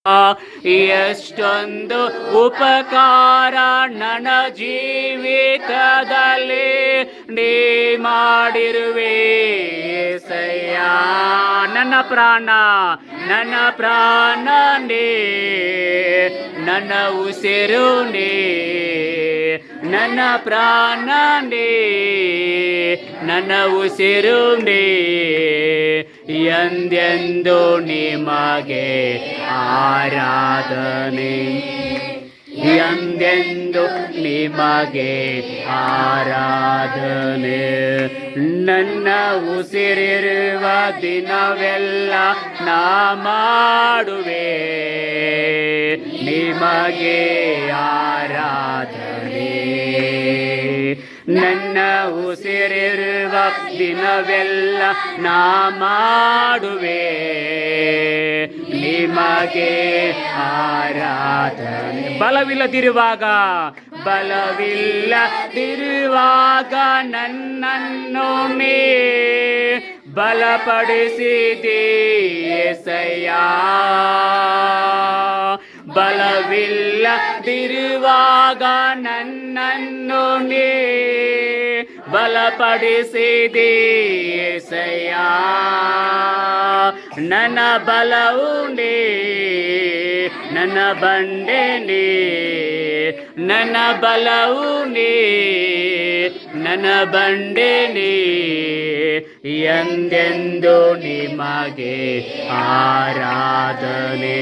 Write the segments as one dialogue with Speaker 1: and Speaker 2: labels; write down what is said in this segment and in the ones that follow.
Speaker 1: ಎಷ್ಟೊಂದು ಉಪಕಾರ ನನ್ನ ಜೀವಿತದಲ್ಲಿ ನೀ ಮಾಡಿರುವೆ ಏಸಯ್ಯ. ನನ್ನ ಪ್ರಾಣ ನೀ, ನನ್ನ ಉಸಿರು ನೀ, ನನ್ನ ಪ್ರಾಣ ನೀ, ನನ್ನ ಉಸಿರು ನೀ. ಎಂದೆಂದು ನಿಮಗೆ ಆರಾಧನೆ, ಎಂದೆಂದು ನಿಮಗೆ ಆರಾಧನೆ. ನನ್ನ ಉಸಿರಿರುವ ದಿನವೆಲ್ಲ ನಾ ಮಾಡುವೆ ನಿಮಗೆ ಆರಾಧನೆ. ನನ್ನ ಉಸಿರಿರುವ ದಿನವೆಲ್ಲ ನಾ ಮಾಡುವೆ ನಿಮಗೆ ಆರಾಧನೆ. ಬಲವಿಲ್ಲದಿರುವಾಗ ನನ್ನನ್ನು ನೀ ಬಲಪಡಿಸಿದಿ ಏಸಯ್ಯ. ಬಲವಿಲ್ಲದಿರುವಾಗ ನನ್ನನ್ನು ನೀ ಬಲಪಡಿಸಿದಿ ಏಸಯ್ಯ. ನನ್ನ ಬಲವು ನೀ, ನನ್ನ ಬಂಡೆ ನೀ, ನನ್ನ ಬಲವು ನೀ, ನನ್ನ ಬಂಡೆ ನೀ. ಎಂದೆಂದು ನಿಮಗೆ ಆರಾಧನೆ,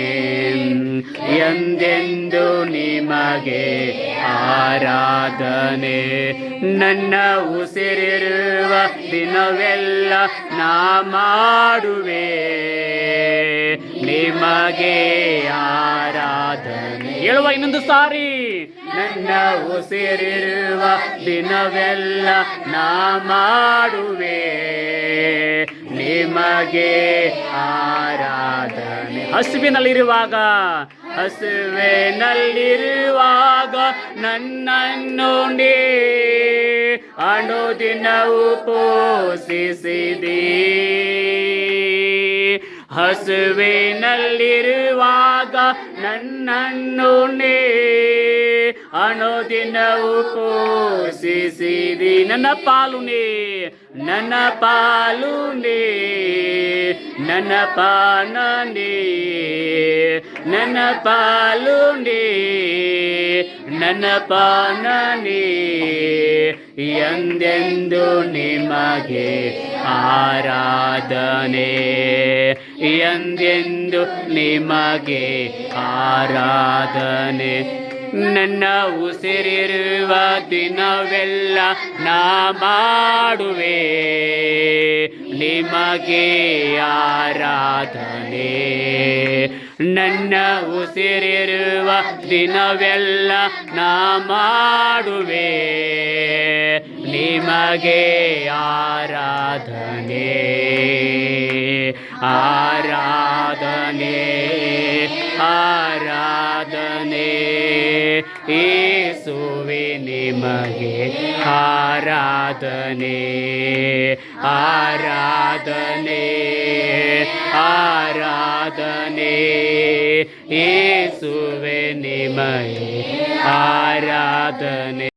Speaker 1: ಎಂದೆಂದು ನಿಮಗೆ ಆರಾಧನೆ. ನನ್ನ ಉಸಿರಿರುವ ದಿನವೆಲ್ಲ ನಾ ಮಾಡುವೆ ನಿಮಗೆ ಆರಾಧನೆ. ಹೇಳುವ ಇನ್ನೊಂದು ಸಾರಿ. ನನ್ನ ಉಸಿರಿರುವ ದಿನವೆಲ್ಲ ನಾ ಮಾಡುವೆ ನಿಮಗೆ ಆರಾಧನೆ. ಹಸುವಿನಲ್ಲಿರುವಾಗ ನನ್ನನ್ನು ನೀ ಅನುದಿನವೂ ಪೋಷಿಸಿದಿ. ಹಸುವಿನಲ್ಲಿರುವಾಗ ನನ್ನನ್ನು ನೀ ಅನುದಿನವೂ ಪೋಷಿಸಿದಿ. ನನ್ನ ಪಾಲು ನೀ, ನನ್ನ ಪಾಲು ನೀ, ನನ್ನ ಪಾನ ನೀ, ನನ್ನ ಪಾಲು ನೀ, ನನ್ನ ಪಾನ ನೀ. ಎಂದೆಂದು ನಿಮಗೆ ಆರಾಧನೆ, ಎಂದೆಂದು ನಿಮಗೆ ಆರಾಧನೆ. ನನ್ನ ಉಸಿರಿರುವ ದಿನವೆಲ್ಲ ನಾ ಮಾಡುವೆ ನಿಮಗೆ ಆರಾಧನೆ. ನನ್ನ ಉಸಿರಿರುವ ದಿನವೆಲ್ಲ ನಾ ಮಾಡುವೆ ನಿಮಗೆ ಆರಾಧನೆ. ಆರಾಧನೆ, ಆರಾಧನೆ ಯೇಸುವೇ ನಿಮಗೆ ಆರಾಧನೆ. ಆರಾಧನೆ, ಆರಾಧನೆ ಯೇಸುವೇ ನಿಮಗೆ ಆರಾಧನೆ.